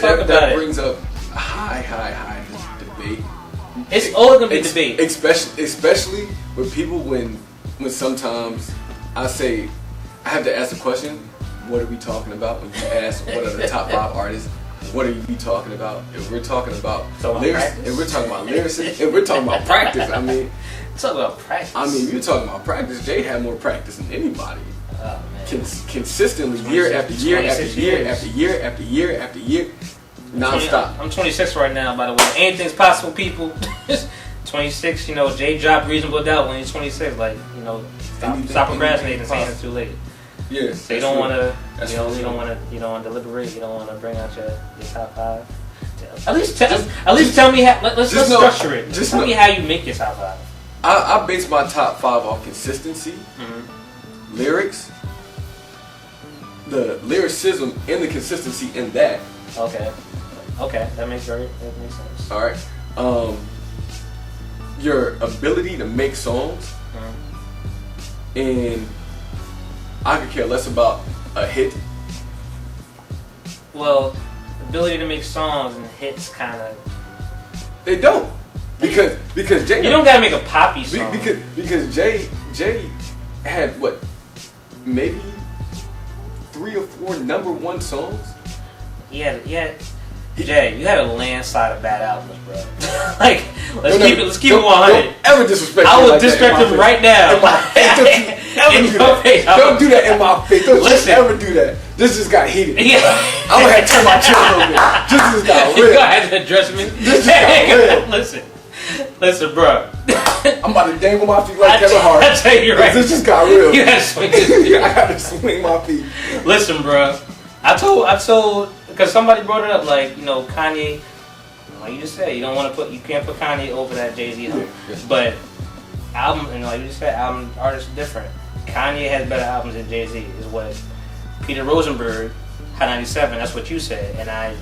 that brings up a high debate. It's always gonna be debate, especially with people when sometimes I say I have to ask a question. What are we talking about? When you ask what are the top 5 artists, what are you talking about? If we're talking about lyrics, if we're talking about lyrics, if we're talking about practice, I mean, talk about practice. I mean, you're talking about practice. Jay had more practice than anybody. Oh, man. Consistently, year after year after year after year after year after year, non-stop. I'm 26 right now, by the way. Anything's possible, people. 26, you know, Jay dropped Reasonable Doubt when he's 26. Like, you know, stop procrastinating and saying it's too late. Yeah, so you don't want to, you know, you don't want to deliberate. You don't want to bring out your top 5. At least tell me how. Let's structure it. Just tell me how you make your top 5. I base my top 5 off consistency, lyrics, the lyricism, and the consistency in that. Okay, that makes sense. All right, your ability to make songs, and I could care less about a hit. Well, ability to make songs and hits kind of. They don't. Because Jay, you don't gotta make a poppy song. Because Jay had what, maybe 3 or 4 #1 songs. Yeah. Jay, you had a landslide of bad albums, bro. Like, let's keep it 100. Don't ever disrespect. I will disrespect him right now. Don't do that in my face. Don't ever do that. This just got heated. Yeah. I'm gonna have to turn my chin a little bit. This just got real. You gonna have to address me. This just got real. Listen, bro. I'm about to dangle my feet like Kevin Hart. I tell you right. This just got real. You gotta swing his feet. I gotta swing my feet. Listen, bro. I told, because somebody brought it up, like, you know, Kanye. Like you just said, you can't put Kanye over that Jay-Z. Yeah. But album, and like you just said, artists are different. Kanye has better albums than Jay-Z. Is what Peter Rosenberg had 97. That's what you said, and I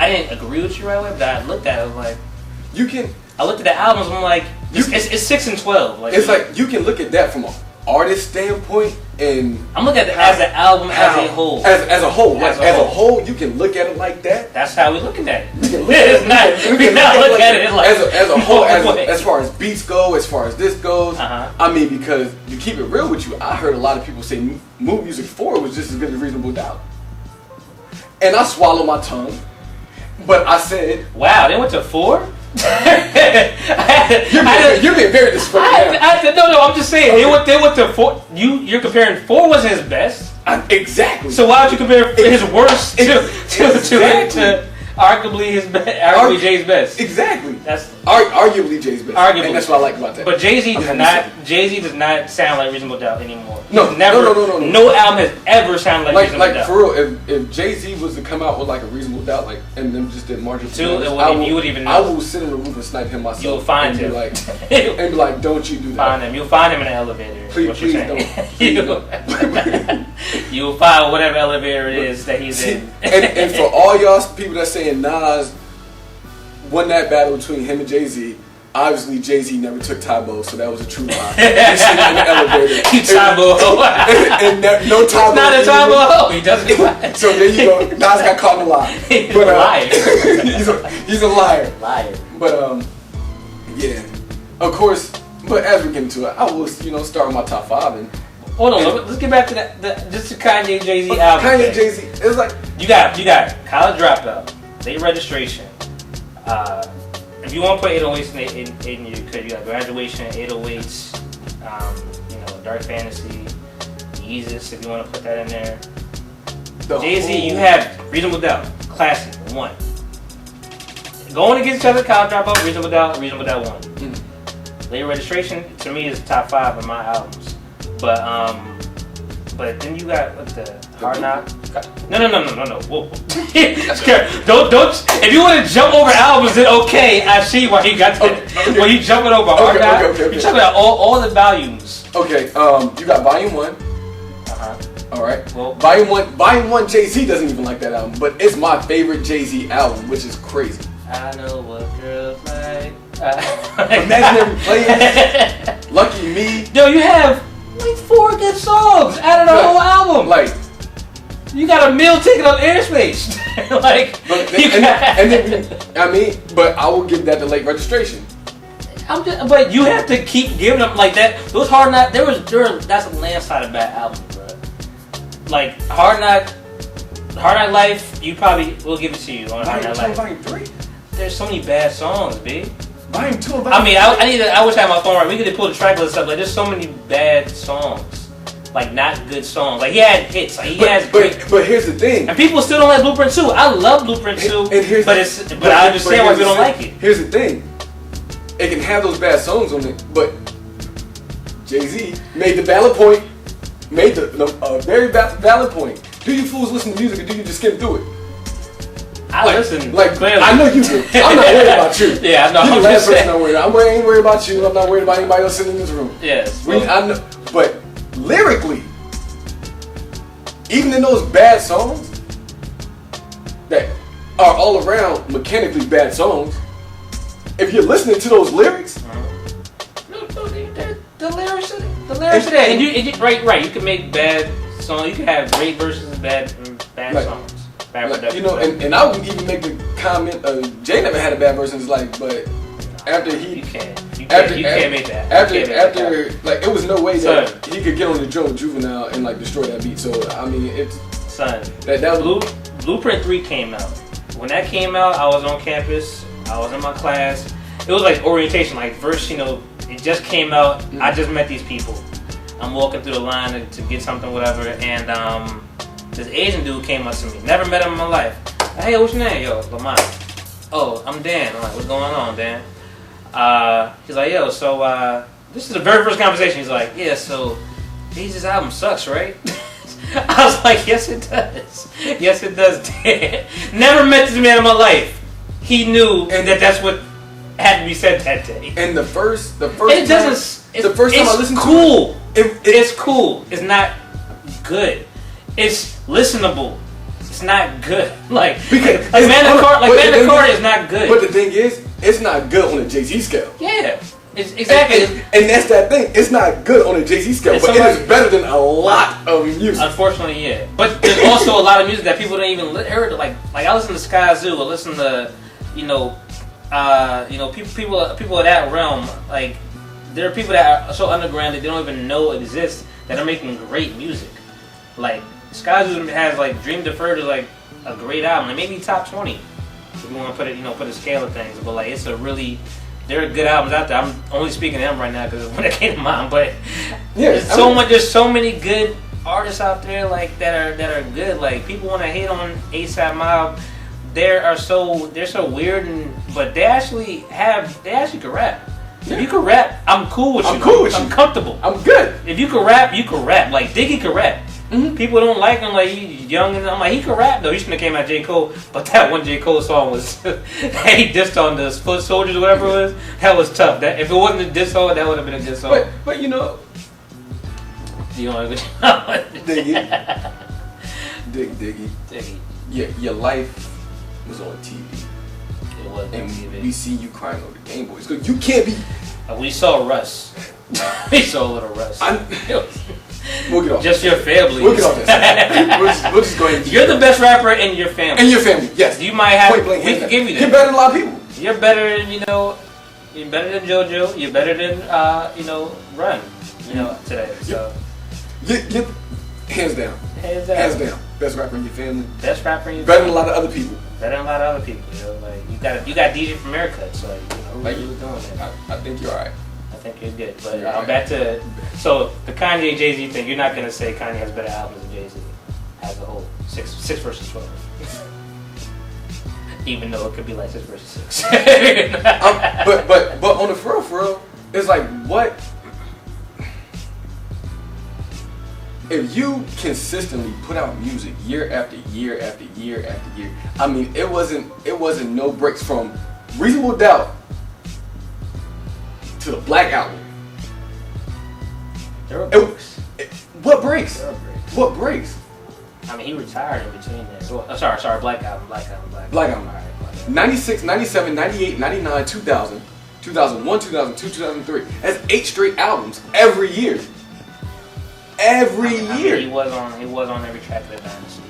didn't agree with you right away, but I looked at it, I was like, I looked at the albums, I'm like, it's 6 and 12. Like, it's like you can look at that from an artist standpoint, and I'm looking at it as an album as a whole. As a whole, you can look at it like that. That's how we're looking at it. We're not looking at it like as a whole, as far as beats go, as far as this goes. I mean, because you keep it real with you, I heard a lot of people say Mood Music 4 was just as good as Reasonable Doubt, and I swallowed my tongue, but I said, "Wow, they went to 4." You're being very disrespectful. No, I'm just saying they went to 4. You're comparing 4 wasn't his best. Exactly. So why would you compare his worst to arguably Jay's best? Exactly. That's arguably Jay's best. Arguably, and that's what I like about that. But Jay-Z does not sound like Reasonable Doubt anymore. No. No album has ever sounded like Reasonable Doubt. Like for real, if Jay-Z was to come out with like a Reasonable Doubt, like, and then just did March you would even know. I will sit in the room and snipe him myself. You'll find him. And be like, don't you do that. Find him. You'll find him in the elevator. Please don't. You'll find whatever elevator it is that he's in. And for all y'all people that's saying Nas won that battle between him and Jay-Z, obviously Jay-Z never took Tybo, so that was a true lie. He's sitting in the elevator. Tybo. and no Tybo. It's not a Tybo. He doesn't lie. So there you go. Nas got caught in a lie. He's a liar. He's a liar. Liar. But yeah. Of course. But as we get into it, I will start with my top 5 and. Hold on, let's get back to that. Just to Kanye Jay-Z album. Kanye Jay-Z, it's like you got College Dropout, Late Registration. If you want to put 808s in you could. You got Graduation, 808s. Dark Fantasy, Yeezus. If you want to put that in there. Jay-Z, you have Reasonable Doubt, classic 1. Going against each other, College Dropout, Reasonable Doubt 1. Mm-hmm. Late Registration to me is top 5 of my albums. But then you got the Hard Knock. No. Whoa. don't. If you want to jump over albums, then okay, I see why you got that. Okay. When you jumping over Hard Knock, you're talking about all the volumes. Okay. You got Volume 1. All right. Well, Volume 1, Jay-Z doesn't even like that album, but it's my favorite Jay-Z album, which is crazy. I know what girls like. Imaginary Players, Lucky Me. Yo, you have like 4 good songs out of the whole album. Like, You got a meal ticket on airspace. Like, but I will give that the late registration. But you have to keep giving them like that. Those Hard Knock, that's a landslide of bad albums, bro. Like Hard Knock Life, you probably will give it to you on Hard Knock Life. Volume 3. There's so many bad songs, B. Volume 2 and Volume I mean, I wish I had my phone right. We could pull the track list up. Like, there's so many bad songs, like not good songs. Like he had hits. Like but here's the thing. And people still don't like Blueprint 2. I love Blueprint 2, but I understand why people don't like it. Here's the thing. It can have those bad songs on it, but Jay-Z made the valid point. Made the very valid point. Do you fools listen to music or do you just skim through it? I listen. Like, clearly. I know you do. I'm not worried about you. Yeah, I know. You're the last person I'm worried about. I ain't worried about you. I'm not worried about anybody else sitting in this room. Yes. I know, but lyrically, even in those bad songs that are all around mechanically bad songs, if you're listening to those lyrics, the lyrics are there. And you right. You can make bad songs. You can have great verses and bad songs. Bad production. You know, and I would even make the comment. Jay never had a bad verse in his life, but after you can't make that. After like, it was no way that he could get on the drum with Juvenile and like destroy that beat. So I mean, it's that was Blueprint 3 came out. When that came out, I was on campus. I was in my class. It was like orientation, like first, it just came out. Mm-hmm. I just met these people. I'm walking through the line to get something, whatever, and this Asian dude came up to me. Never met him in my life. Hey, what's your name? Yo, Lamont. Oh, I'm Dan. I'm like, what's going on, Dan? He's like, yo, so this is the very first conversation. He's like, yeah, so this album sucks, right? I was like, yes, it does. Yes, it does, Dan. Never met this man in my life. He knew that's what had to be said that day. And the first time I listened to it, it's cool. It's not good. It's listenable. It's not good. Like Mandacard is not good. But the thing is, it's not good on a Jay-Z scale. Yeah. It's exactly. And that's that thing. It's not good on a Jay-Z scale, but it is better than a lot of music. Unfortunately, yeah. But there's also a lot of music that people don't even hear. Like I listen to Sky Zoo. I listen to, people of that realm. Like, there are people that are so underground that they don't even know exist that are making great music. Like, Sky Zoo has like Dream Deferred is like a great album. It may be top 20 if you want to put a scale of things. But like, there are good albums out there. I'm only speaking to them right now because when it came to mind. But there's so many good artists out there like that are good. Like, people want to hate on ASAP Mob. They're so weird, but they actually can rap. Yeah. If you can rap, I'm cool with you. I'm comfortable. I'm good. If you can rap, you can rap. Like, Diggy can rap. Mm-hmm. People don't like him, like, he's young, and I'm like, he can rap though. He shouldn't have came out J. Cole, but that one J. Cole song was he dissed on the Foot Soldiers or whatever it was. That was tough. That if it wasn't a diss song, that would have been a diss song. But you know, Diggy. Diggy. Yeah, your life was on TV. It was on TV. We see you crying over the Game Boys. Cause you can't be. We saw Russ. We saw a little Russ. We'll get off. Just your family. We'll get off this. we'll just go ahead. You're the best rapper in your family. In your family, yes. You might have. We can give you that. You're better than a lot of people. You're better than You're better than JoJo. You're better than Run. Today. So. You hands down. Hands down. Best rapper in your family. Best rapper in your better family. Than a lot of other people. Better than a lot of other people. Like you got DJ from America. So like you doing that. I think you're alright. I think you're good. But back to the Kanye Jay-Z thing. You're not gonna say Kanye has better albums than Jay-Z as a whole. 6 versus 12. Even though it could be like 6 versus 6. But on the for real, it's like, what if you consistently put out music year after year after year after year? I mean, it wasn't no breaks from Reasonable Doubt to the Black Album. There were breaks. What breaks? There were breaks. What breaks? I mean, he retired in between there. Sorry, Black Album. Black Album. All right. 96, 97, 98, 99, 2000, 2001, 2002, 2003. That's 8 straight albums every year. Every year. He was on every track of the Dynasty.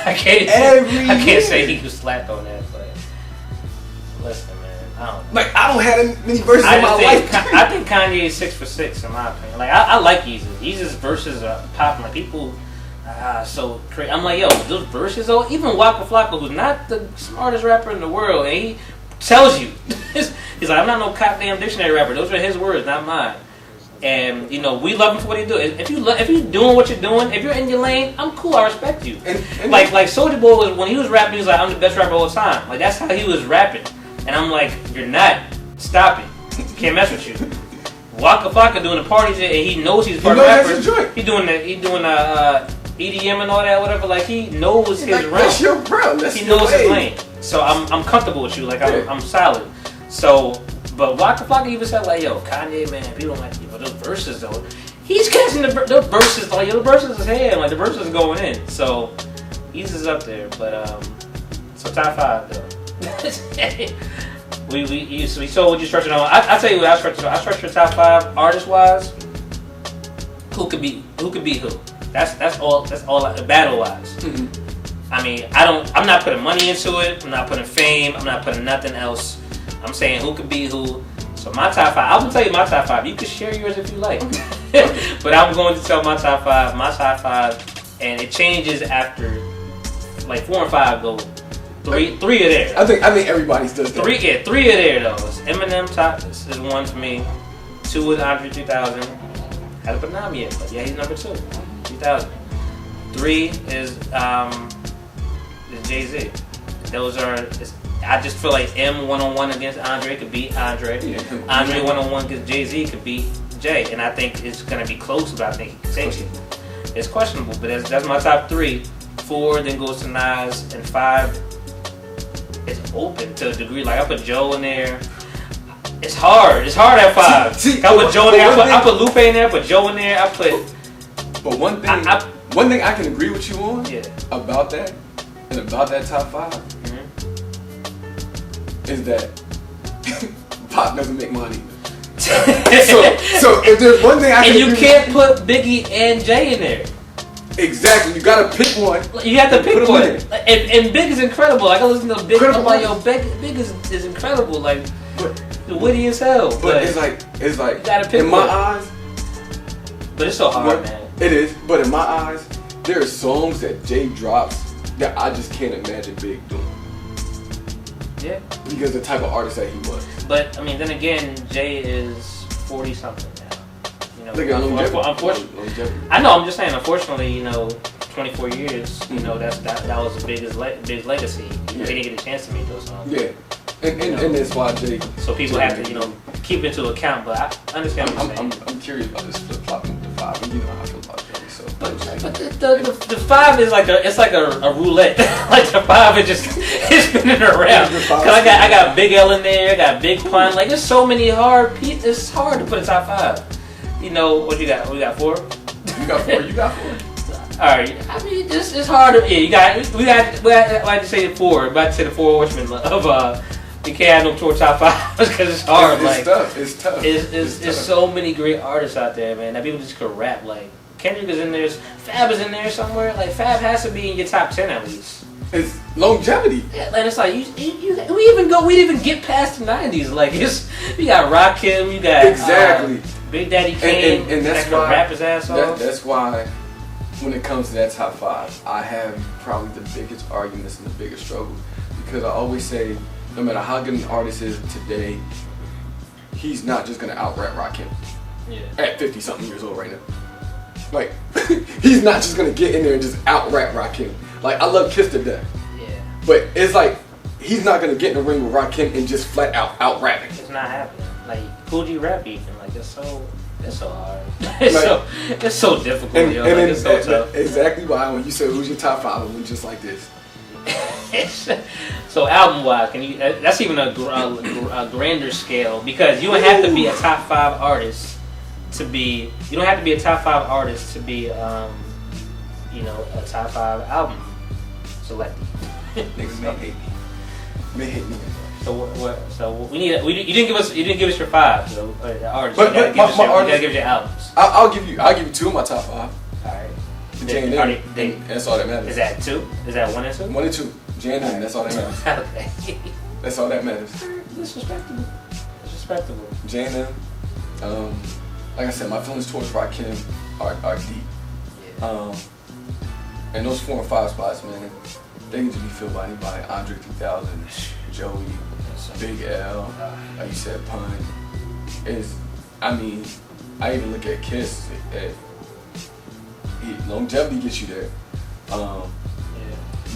I can't say he was slapped on that, but listen, man, I don't know. Like, I don't have many verses in my life. I think Kanye is 6 for 6 in my opinion. Like, I like Yeezus. Yeezus verses are popping. Like, people so crazy. I'm like, yo, those verses, though, even Waka Flocka, who's not the smartest rapper in the world, and he tells you, he's like, I'm not no goddamn dictionary rapper. Those are his words, not mine. And you know, we love him for what he do. If you're doing what you're doing, if you're in your lane, I'm cool. I respect you. And like Soulja Boy was, when he was rapping, he was like, I'm the best rapper of all time. Like, that's how he was rapping. And I'm like, you're not. Stop it. Can't mess with you. Waka Flocka doing the parties, and he knows he's a part of rappers. He doing EDM and all that, whatever. Like, he knows his realm. That's your bro. He knows his lane. So I'm comfortable with you. Like, I'm solid. So. But Waka Flocka even said, like, yo, Kanye, man, people don't like, you know, those verses, though. He's catching the verses, like, yo, the verses is here, like, the verses is going in. So, he's just up there. But, so top 5, though. So would you structure it on? I tell you what I structure top 5 artist-wise. Who could be who? That's all, battle-wise. Mm-hmm. I mean, I'm not putting money into it. I'm not putting fame. I'm not putting nothing else. I'm saying who could be who. So my top 5, I'm gonna tell you my top 5. You can share yours if you like, but I'm going to tell my top 5. My top 5, and it changes after like 4 and 5 go. Three are there. I think everybody's does that. 3 are there though. Eminem top is 1 for me. 2 is Andre 3000. Haven't put Nam yet, but yeah, he's number 2. 2000. 3 is Jay-Z. Those are. I just feel like M one-on-one against Andre could beat Andre. Yeah. Andre one-on-one against Jay-Z could beat Jay. And I think it's going to be close, but I think he can take it. It's questionable, but that's my top 3. 4 then goes to Nas, and 5 is open to a degree. Like, I put Joe in there. It's hard. It's hard at 5. I put Joe in there. I put Lupe in there. I put Joe in there. But one thing I can agree with you on about that, and about that top 5, is that Pop doesn't make money. So if there's one thing I can you can't put Biggie and Jay in there. Exactly, you gotta pick one. You have to pick one. And Big is incredible. Like, I listen to Big, I'm like, yo, Big is incredible. Like, witty as hell. But it's like you gotta pick in my eyes. But it's so hard, man. It is. But in my eyes, there are songs that Jay drops that I just can't imagine Big doing. Yeah. Because the type of artist that he was. But I mean, then again, Jay is 40 something now. You know, unfortunately. I know. I'm just saying. Unfortunately, you know, 24 years. You know, that was the biggest legacy. He didn't get a chance to make those songs. Yeah. And that's why Jay. So people have to, keep into account. But I understand what you're saying. I'm curious about this flip flopping with the 5, and you know how I feel about Jay. So. But the 5 is like a roulette. Like, the 5 is just it's spinning around. Cause I got Big L in there. I got Big Pun. Like, there's so many hard pieces. It's hard to put a top 5. You know what you got? We got 4. You got 4. You got 4. All right. I mean, it's hard to. Yeah, we like to say 4. About to say the 4 horsemen of you can't have no top 5 because it's hard. It's tough. It's so many great artists out there, man. That people just could rap. Like, Kendrick is in there, Fab is in there somewhere. Like, Fab has to be in your top 10 at least. It's longevity. Yeah, and it's like we didn't even get past the 90s. Like, you got Rakim, you got exactly Big Daddy Kane, and that's that why rap his ass off. That's why when it comes to that top 5, I have probably the biggest arguments and the biggest struggle, because I always say, no matter how good an artist is today, he's not just gonna out-rap Rakim. Yeah. At 50-something years old right now. Like, he's not just gonna get in there and just out-rap Rakim. Like, I love Kiss to death. Yeah. But it's like, he's not gonna get in the ring with Rakim and just flat out-rap him. It's not happening. Like, who do you rap even? Like, it's so hard. It's so difficult, yo. Like, it's so tough. Exactly why when you said who's your top 5, it was just like this. So album-wise, that's even a grander scale, because you don't have to be a top 5 artist to be. You don't have to be a top 5 artist to be, a top 5 album selected. Niggas may hate me. May hate me. So what? So we need. You didn't give us your 5. So artists. But you gotta give us your albums. I'll give you 2 of my top 5. All right. J and M. That's all that matters. Is that 2? Is that 1 and 2? 1 and 2. J and M. That's all that matters. Okay. That's all that matters. Disrespectable. Disrespectable. J and M. Like I said, my feelings towards Rakim are deep. Yeah. And those 4 and 5 spots, man, they need to be filled by anybody. Andre 3000, Joey, Big L, like you said, Pun. I even look at Kiss. Longevity gets you there.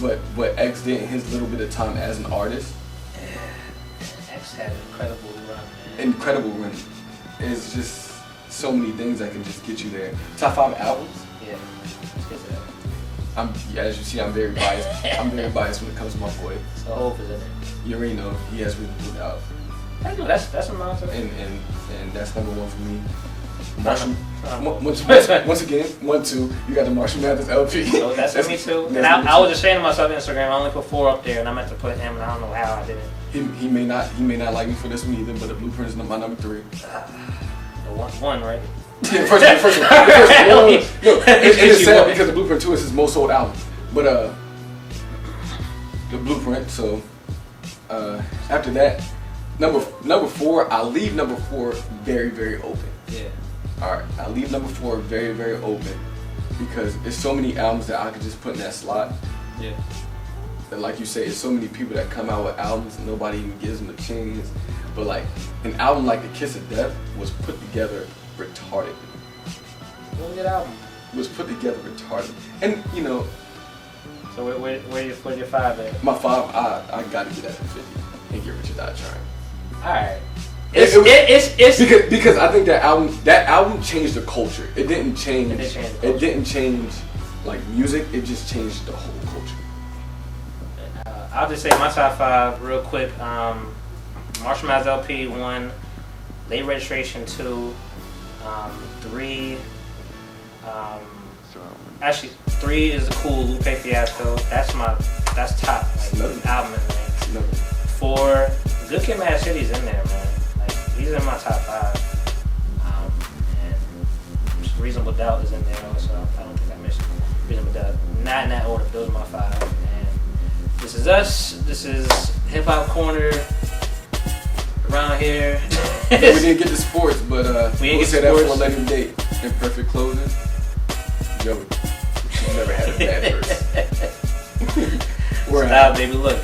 But X did in his little bit of time as an artist. Yeah. X had an incredible run, man. Incredible run. It's just so many things that can just get you there. Top 5 albums. Yeah. As you see, I'm very biased. I'm very biased when it comes to my boy. So Hope is in it. You already know he has really put out. I know that's a monster. And that's number 1 for me. Marshall. Once again, 1, 2. You got the Marshall Mathers LP. So that's for me too. And I was ashamed of myself on Instagram. I only put 4 up there, and I meant to put him, and I don't know how I did it. He may not like me for this one either, but the Blueprint is my number 3. The one, right? Yeah, the first one. No, it's sad because the Blueprint 2 is his most sold album. But the Blueprint. So after that, number 4, I'll leave number 4 very, very open. Yeah. All right, I leave number 4 very, very open because there's so many albums that I could just put in that slot. Yeah. And like you say, there's so many people that come out with albums and nobody even gives them a chance. But like an album like The Kiss of Death was put together retarded. Really good album. Was put together retarded. And you know. So where's your 5 at? My 5, I gotta get at 50 and Get Rich or Die Trying. Alright. It's because I think that album changed the culture. It didn't change. It didn't change like music. It just changed the whole culture. I'll just say my top 5 real quick. Marshall Mathers LP 1, Late Registration 2, 3. Actually, 3 is a cool Lupe Fiasco. That's top album in there. 4, Good Kid, Mad City's in there, man. These are my top 5. And Reasonable Doubt is in there also. I don't think I mentioned Reasonable Doubt. Not in that order, those are my 5. And this is us. This is Hip Hop Corner around here. We didn't get to sports, but we'll say that for a later date. In perfect closing, Joey, you never had a bad verse. Stop, baby. Look,